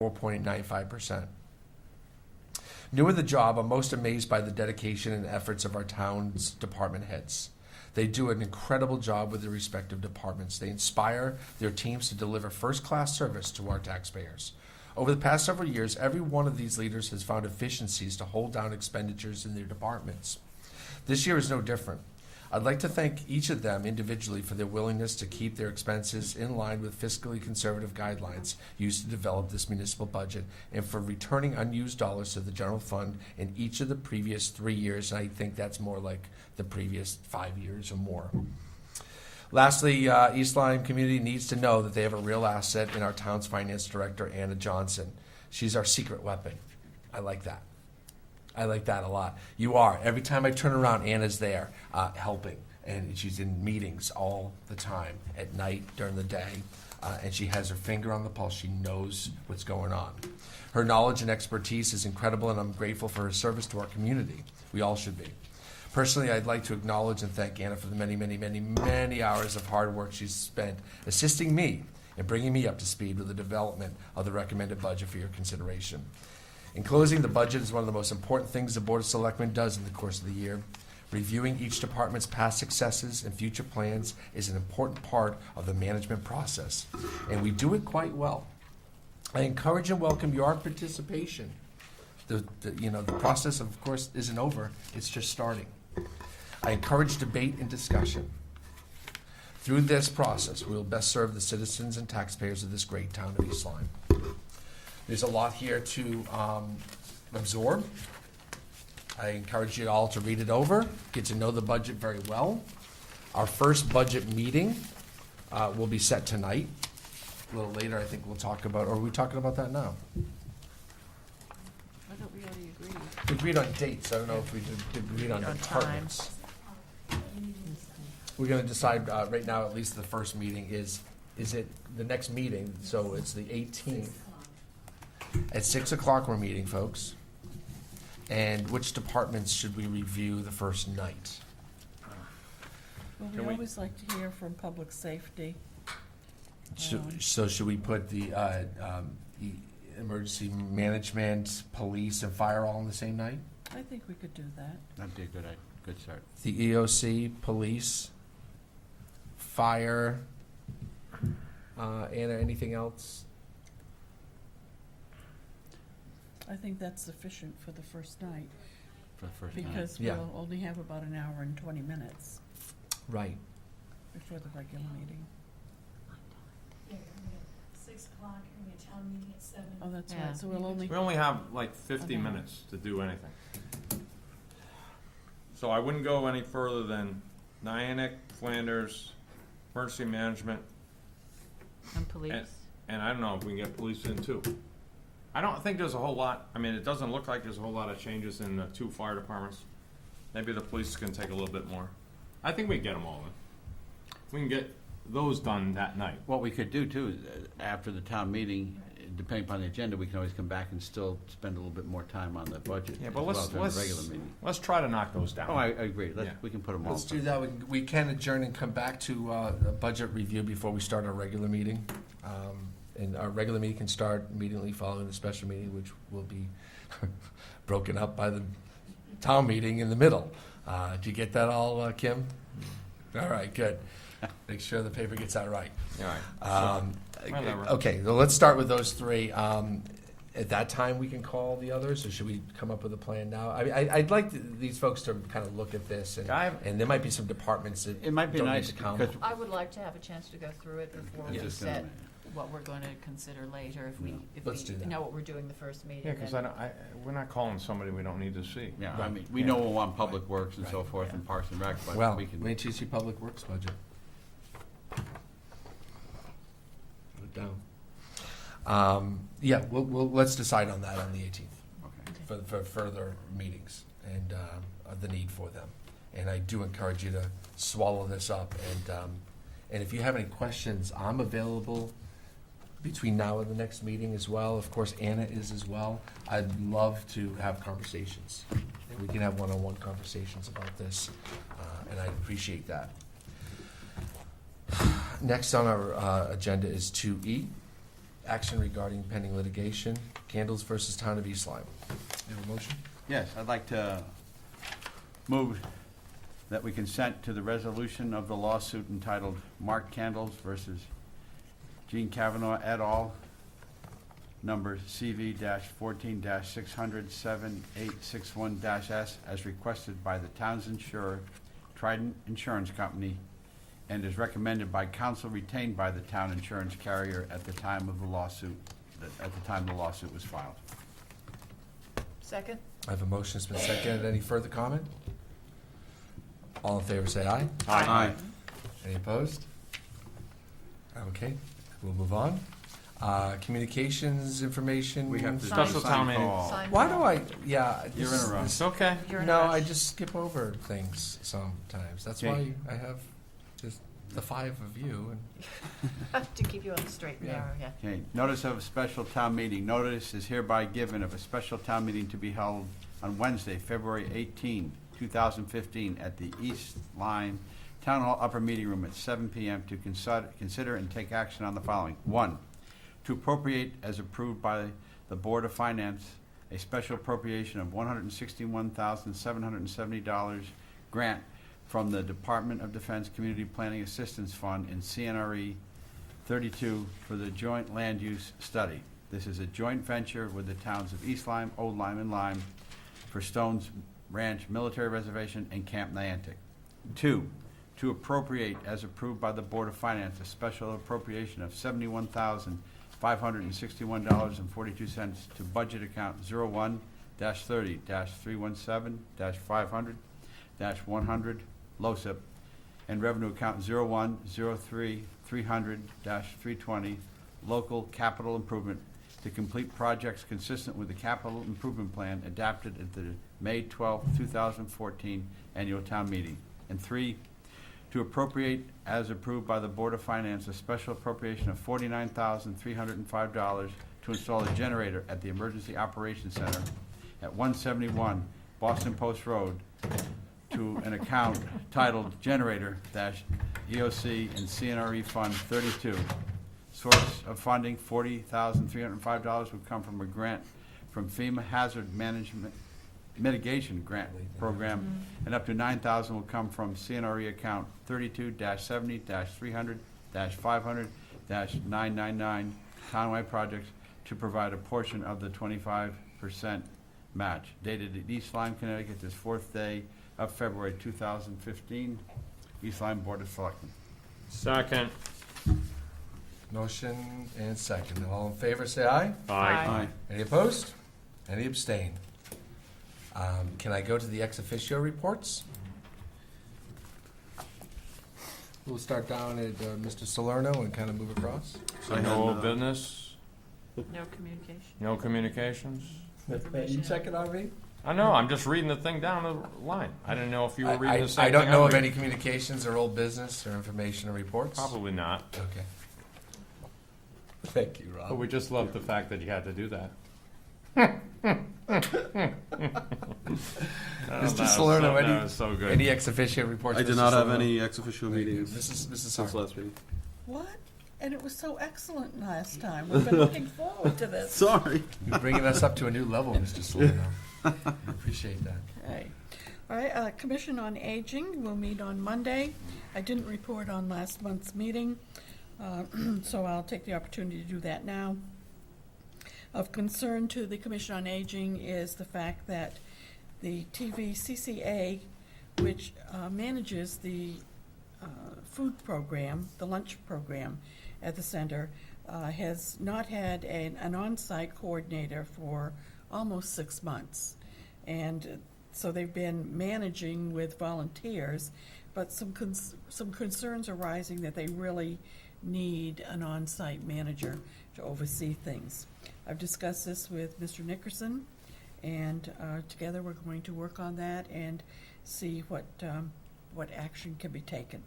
4.95%. New in the job, I'm most amazed by the dedication and efforts of our town's department heads. They do an incredible job with their respective departments. They inspire their teams to deliver first-class service to our taxpayers. Over the past several years, every one of these leaders has found efficiencies to hold down expenditures in their departments. This year is no different. I'd like to thank each of them individually for their willingness to keep their expenses in line with fiscally conservative guidelines used to develop this municipal budget, and for returning unused dollars to the general fund in each of the previous 3 years. And I think that's more like the previous 5 years or more. Lastly, East Lyme community needs to know that they have a real asset in our town's finance director, Anna Johnson. She's our secret weapon. I like that. I like that a lot. You are. Every time I turn around, Anna's there helping. And she's in meetings all the time, at night, during the day. And she has her finger on the pulse. She knows what's going on. Her knowledge and expertise is incredible, and I'm grateful for her service to our community. We all should be. Personally, I'd like to acknowledge and thank Anna for the many, many, many, many hours of hard work she's spent assisting me and bringing me up to speed with the development of the recommended budget for your consideration. In closing, the budget is one of the most important things the Board of Selectmen does in the course of the year. Reviewing each department's past successes and future plans is an important part of the management process, and we do it quite well. I encourage and welcome your participation. The process, of course, isn't over. It's just starting. I encourage debate and discussion. Through this process, we will best serve the citizens and taxpayers of this great town of East Lyme. There's a lot here to absorb. I encourage you all to read it over, get to know the budget very well. Our first budget meeting will be set tonight. A little later, I think we'll talk about, or are we talking about that now? I thought we already agreed. We agreed on dates. I don't know if we did agreed on departments. We're going to decide right now, at least the first meeting is it the next meeting? So it's the 18th. At 6 o'clock we're meeting, folks. And which departments should we review the first night? Well, we always like to hear from public safety. So should we put the emergency management, police, and fire all on the same night? I think we could do that. That'd be a good start. The EOC, police, fire, Anna, anything else? I think that's sufficient for the first night, For the first night. because Yeah. we'll only have about an hour and 20 minutes Right. before the regular meeting. Yeah, 6 o'clock, and your town meeting at 7. Oh, that's Yeah. right, so we'll only, We only have like 50 minutes to do anything. So I wouldn't go any further than Nyack, Flanders, emergency management, And police. and I don't know if we can get police in too. I don't think there's a whole lot, I mean, it doesn't look like there's a whole lot of changes in the 2 fire departments. Maybe the police can take a little bit more. I think we can get them all in. We can get those done that night. What we could do too is after the town meeting, depending upon the agenda, we can always come back and still spend a little bit more time on the budget. Yeah, as but well during the regular meeting. let's try to knock those down. Oh, I agree. Yeah. We can put them all. Let's do that. We can adjourn and come back to a budget review before we start our regular meeting. And our regular meeting can start immediately following the special meeting, which will be broken up by the town meeting in the middle. Do you get that all, Kim? All right, good. Make sure the paper gets that right. All right. Whatever. Okay, so let's start with those 3. At that time, we can call the others, or should we come up with a plan now? I'd like these folks to kind of look at this, and there might be some departments that It might be don't need nice to come. because I would like to have a chance to go through it before we Just set gonna- what we're going to consider later, if Let's do we that. know what we're doing the first meeting. Yeah, because then- we're not calling somebody we don't need to see. Yeah, I Right. mean, we know we'll want public works and so Right. forth and Parks and Rec, but Well, we can. wait till you see Public Works budget. Put it down. Yeah, let's decide on that on the 18th Okay. for further meetings and the need for them. And I do encourage you to swallow this up. And if you have any questions, I'm available between now and the next meeting as well. Of course, Anna is as well. I'd love to have conversations. And we can have one-on-one conversations about this, and I appreciate that. Next on our agenda is 2E, action regarding pending litigation, Candles versus Town of East Lyme. You have a motion? Yes, I'd like to move that we consent to the resolution of the lawsuit entitled Mark Candles versus Gene Kavanaugh et al., number CV-14-600-7861-S, as requested by the town's insurer, Trident Insurance Company, and is recommended by counsel retained by the town insurance carrier at the time of the lawsuit, the lawsuit was filed. Second? I have a motion, it's been seconded. Any further comment? All in favor, say aye. Aye. Any opposed? Okay, we'll move on. Communications, information. We have to Sign. Special town meeting. Sign Why call. do I, yeah. You're this- in a rush. It's okay. You're in a No, rush. I just skip over things sometimes. That's Okay. why I have just the five of you. And To keep you on the straight and Yeah. narrow, yeah. Okay, notice of a special town meeting. Notice is hereby given of a special town meeting to be held on Wednesday, February 18, 2015, at the East Lyme Town Hall Upper Meeting Room at 7 p.m. to consider and take action on the following. 1, to appropriate as approved by the Board of Finance a special appropriation of $161,770 grant from the Department of Defense Community Planning Assistance Fund in CNRE 32 for the joint land use study. This is a joint venture with the towns of East Lyme, Old Lyme, and Lyme for Stones Ranch Military Reservation and Camp Niantic. 2, to appropriate as approved by the Board of Finance a special appropriation of $71,561.42 to budget account 01-30-317-500-100 LOSIP and revenue account 01-03-300-320 local capital improvement to complete projects consistent with the capital improvement plan adopted at the May 12, 2014 annual town meeting. And 3, to appropriate as approved by the Board of Finance a special appropriation of $49,305 to install a generator at the Emergency Operations Center at 171 Boston Post Road to an account titled Generator-EOC and CNRE Fund 32. Source of funding, $40,305 would come from a grant from FEMA Hazard Management Mitigation Grant Program, and up to $9,000 will come from CNRE account 32-70-300-500-999 Townwide Projects to provide a portion of the 25% match. Dated at East Lyme, Connecticut, this 4th day of February 2015. East Lyme Board of Selectmen. Second. motion and second. All in favor, say aye. Aye. Any opposed? Any abstain? Can I go to the ex officio reports? We'll start down at Mr. Salerno and kind of move across. So no old business, No communication. no communications? You check it on me? I know, I'm just reading the thing down the line. I didn't know if you were reading the same I thing. don't know I'm of reading. any communications or old business or information or reports. Probably not. Okay. Thank you, Rob. But we just love the fact that you had to do that. Mr. Salerno, that was so good. any ex officio reports? I did Mr. not have Salerno? any ex officio Thank you. meetings Mrs. since Sarko. last meeting. What? And it was so excellent last time. We've been looking forward to this. Sorry. You're bringing us up to a new level, Mr. Salerno. Appreciate that. Okay. All right, Commission on Aging will meet on Monday. I didn't report on last month's meeting, so I'll take the opportunity to do that now. Of concern to the Commission on Aging is the fact that the TVCCA, which manages the food program, the lunch program at the center, has not had an on-site coordinator for almost 6 months. And so they've been managing with volunteers, but some concerns are rising that they really need an on-site manager to oversee things. I've discussed this with Mr. Nickerson, and together we're going to work on that and see what action can be taken.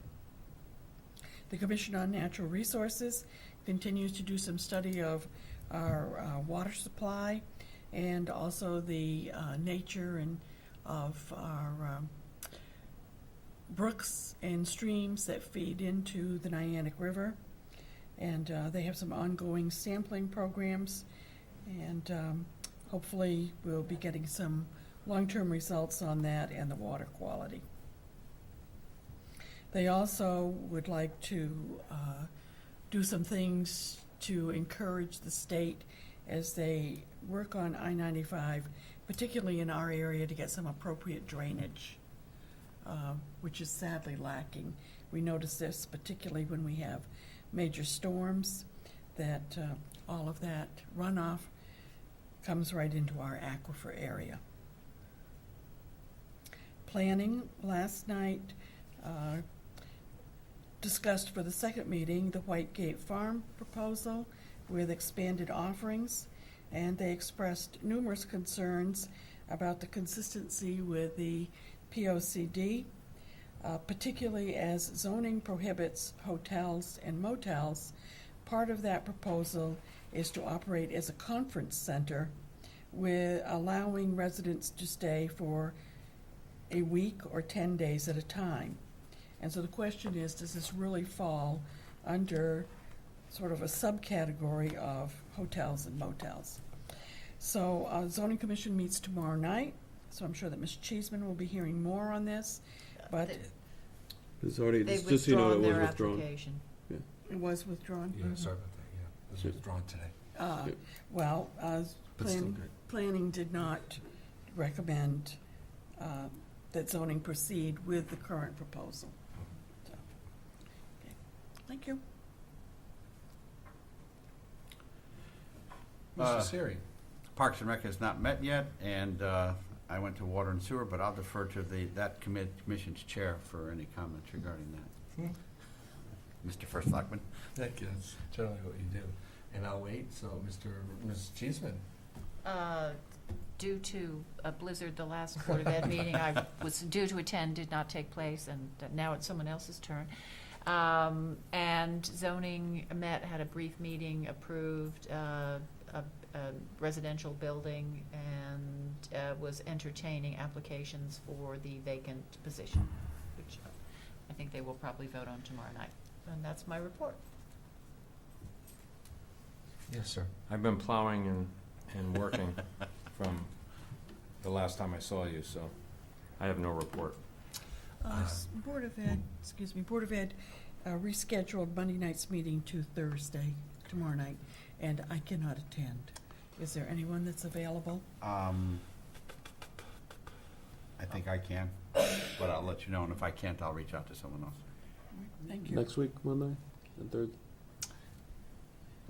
The Commission on Natural Resources continues to do some study of our water supply and also the nature and of our brooks and streams that feed into the Niantic River. And they have some ongoing sampling programs, and hopefully we'll be getting some long-term results on that and the water quality. They also would like to do some things to encourage the state as they work on I-95, particularly in our area, to get some appropriate drainage, which is sadly lacking. We notice this particularly when we have major storms, that all of that runoff comes right into our aquifer area. Planning last night discussed for the second meeting the White Gate Farm proposal with expanded offerings, and they expressed numerous concerns about the consistency with the POCD, particularly as zoning prohibits hotels and motels. Part of that proposal is to operate as a conference center with allowing residents to stay for a week or 10 days at a time. And so the question is, does this really fall under sort of a subcategory of hotels and motels? So Zoning Commission meets tomorrow night, so I'm sure that Ms. Cheeseman will be hearing more on this, but It's already, They've just so you know, it withdrawn was their withdrawn. application. it was withdrawn. Yeah, sorry about that, yeah. It was withdrawn today, Yep. Well, but still good. planning did not recommend that zoning proceed with the current proposal. So, okay. Thank you. Mr. Siri. Parks and Rec has not met yet, and I went to Water and Sewer, but I'll defer to that commission's chair for any comments regarding that. Mr. First Selectman. Thank you, that's generally what you do. And I'll wait, so Ms. Cheeseman. Due to a blizzard, the last Board of Ed meeting I was due to attend did not take place, and now it's someone else's turn. And zoning met, had a brief meeting, approved a residential building, and was entertaining applications for the vacant position, which I think they will probably vote on tomorrow night. And that's my report. Yes, sir. I've been plowing and working from the last time I saw you, so I have no report. Board of Ed rescheduled Monday night's meeting to Thursday, tomorrow night, and I cannot attend. Is there anyone that's available? I think I can, but I'll let you know, and if I can't, I'll reach out to someone else. Thank you. Next week, Monday, the third.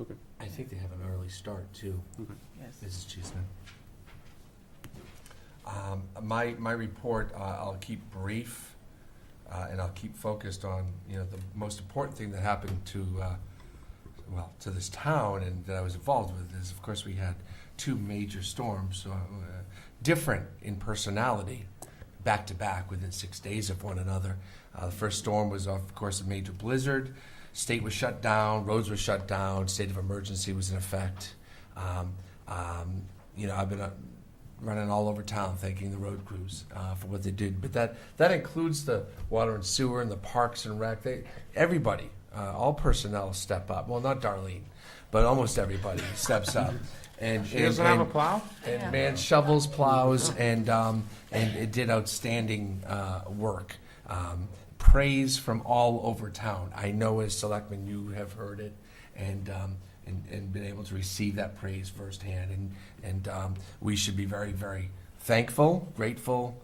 Okay. I think they have an early start, too, Yes. Mrs. Cheeseman. My report, I'll keep brief, and I'll keep focused on, the most important thing that happened to this town and that I was involved with is, of course, we had two major storms, different in personality, back to back within 6 days of one another. The first storm was, of course, a major blizzard. State was shut down, roads were shut down, state of emergency was in effect. I've been running all over town thanking the road crews for what they did. But that includes the water and sewer and the parks and rec. Everybody, all personnel step up. Well, not Darlene, but almost everybody steps up. And She doesn't have a plow? And man shovels, plows, and it did outstanding work. Praise from all over town. I know as selectmen you have heard it and been able to receive that praise firsthand. And we should be very, very thankful, grateful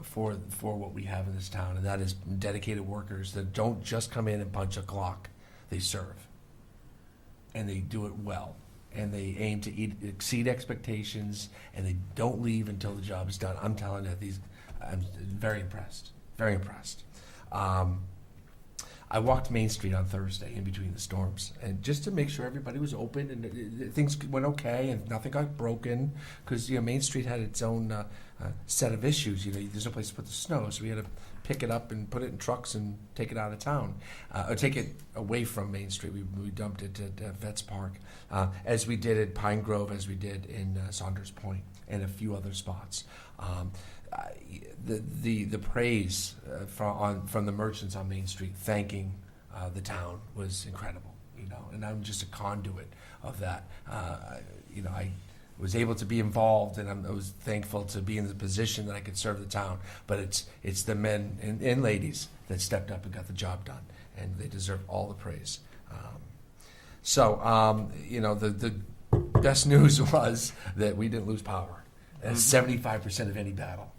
for what we have in this town. And that is dedicated workers that don't just come in and punch a clock. They serve. And they do it well. And they aim to exceed expectations, and they don't leave until the job is done. I'm telling you, I'm very impressed. Very impressed. I walked Main Street on Thursday in between the storms, and just to make sure everybody was open and things went okay and nothing got broken, because Main Street had its own set of issues. There's no place to put the snow, so we had to pick it up and put it in trucks and take it out of town, or take it away from Main Street. We dumped it at Vets Park, as we did at Pine Grove, as we did in Saunders Point, and a few other spots. The praise from the merchants on Main Street thanking the town was incredible, and I'm just a conduit of that. I was able to be involved, and I was thankful to be in the position that I could serve the town. But it's the men and ladies that stepped up and got the job done, and they deserve all the praise. The best news was that we didn't lose power. That's 75% of any battle.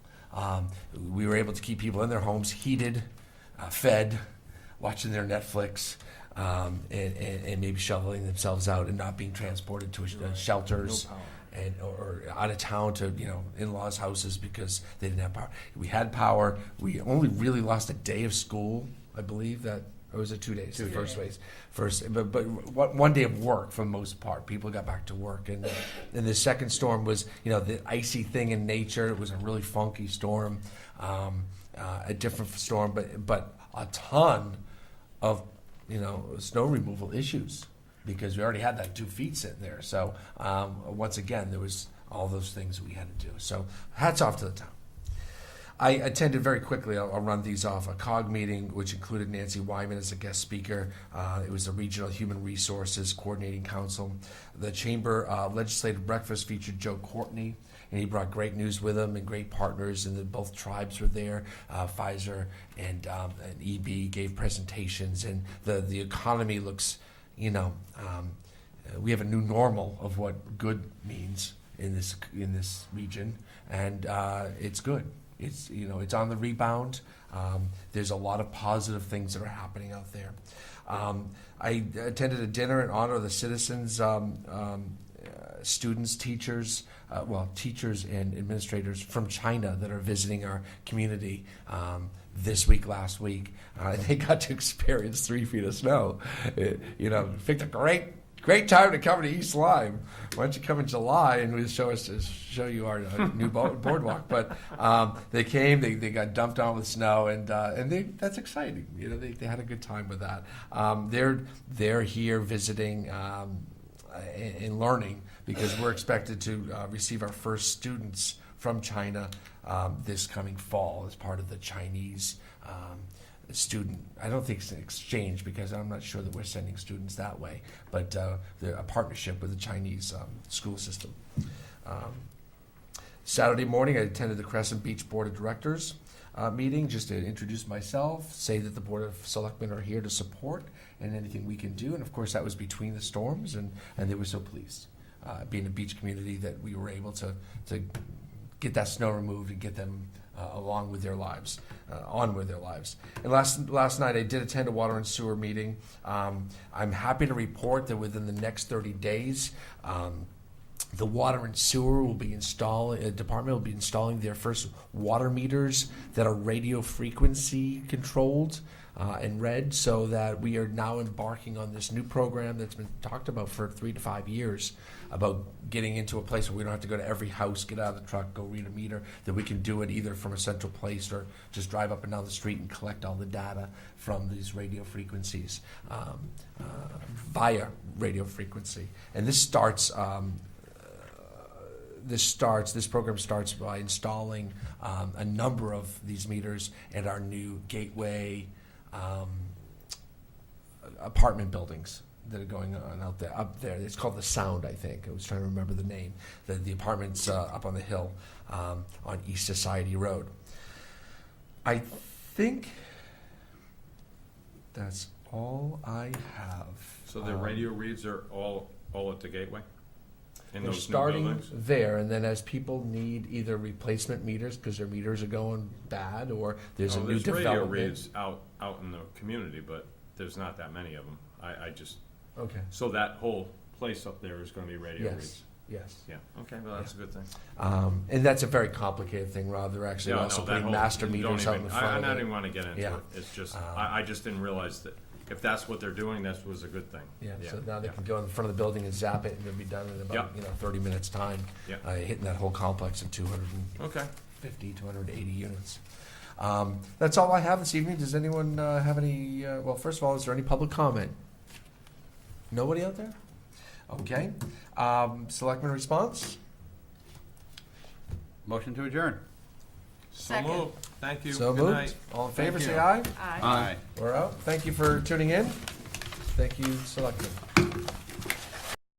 We were able to keep people in their homes, heated, fed, watching their Netflix, and maybe shoveling themselves out and not being transported to shelters. No power. Or out of town to in-laws' houses because they didn't have power. We had power. We only really lost a day of school, I believe. Or was it 2 days? 2 days. But one day of work for the most part. People got back to work, and the second storm was the icy thing in nature. It was a really funky storm, a different storm, but a ton of snow removal issues. Because we already had that 2 feet sitting there. So once again, there was all those things we had to do. So hats off to the town. I attended very quickly, I'll run these off, a COG meeting which included Nancy Wyman as a guest speaker. It was the Regional Human Resources Coordinating Council. The Chamber Legislative Breakfast featured Joe Courtney, and he brought great news with him and great partners, and both tribes were there. Pfizer and EB gave presentations, and the economy looks... we have a new normal of what good means in this region, and it's good. It's on the rebound. There's a lot of positive things that are happening out there. I attended a dinner in honor of the citizens, students, teachers, teachers and administrators from China that are visiting our community this week, last week. They got to experience 3 feet of snow. Picked a great time to come to East Lyme. Why don't you come in July and we'll show you our new boardwalk? But they came, they got dumped on with snow, and that's exciting. They had a good time with that. They're here visiting and learning because we're expected to receive our first students from China this coming fall as part of the Chinese student. I don't think it's an exchange because I'm not sure that we're sending students that way, but a partnership with the Chinese school system. Saturday morning, I attended the Crescent Beach Board of Directors meeting just to introduce myself, say that the Board of Selectmen are here to support and anything we can do. And of course, that was between the storms, and they were so pleased. Being a beach community that we were able to get that snow removed and get them on with their lives. And last night I did attend a water and sewer meeting. I'm happy to report that within the next 30 days, the water and sewer will be department will be installing their first water meters that are radio frequency controlled and read, so that we are now embarking on this new program that's been talked about for 3 to 5 years about getting into a place where we don't have to go to every house, get out of the truck, go read a meter, that we can do it either from a central place or just drive up and down the street and collect all the data from these radio frequencies via radio frequency. And this program starts by installing a number of these meters at our new Gateway apartment buildings that are going on up there. It's called the Sound, I think. I was trying to remember the name. The apartments up on the hill on East Society Road. I think that's all I have. So the radio reads are all at the Gateway? In They're those starting new buildings? there, and then as people need either replacement meters because their meters are going bad, or there's a new development. Radio reads out in the community, but there's not that many of them. I just Okay. so that whole place up there is going to be radio reads. Yes. Yeah. Okay. Well, that's a good thing. And that's a very complicated thing, Rob. They're actually Yeah, also no, that putting whole- master don't meters out in even- the front I of don't it. even want to get into Yeah. it. It's just I just didn't realize that if that's what they're doing, that was a good thing. Yeah, so now they can go in front of the building and zap it, and it'll be done in about 30 minutes time, Yeah. hitting that whole complex of 250, Okay. 280 units. That's all I have this evening. Does anyone have any? Well, first of all, is there any public comment? Nobody out there? Okay. Selectman response? Motion to adjourn. So Second. moved. Thank you. So Good moved. night. All in favor, Thank say you. aye. Aye. Aye. We're out. Thank you for tuning in. Thank you, Selectmen.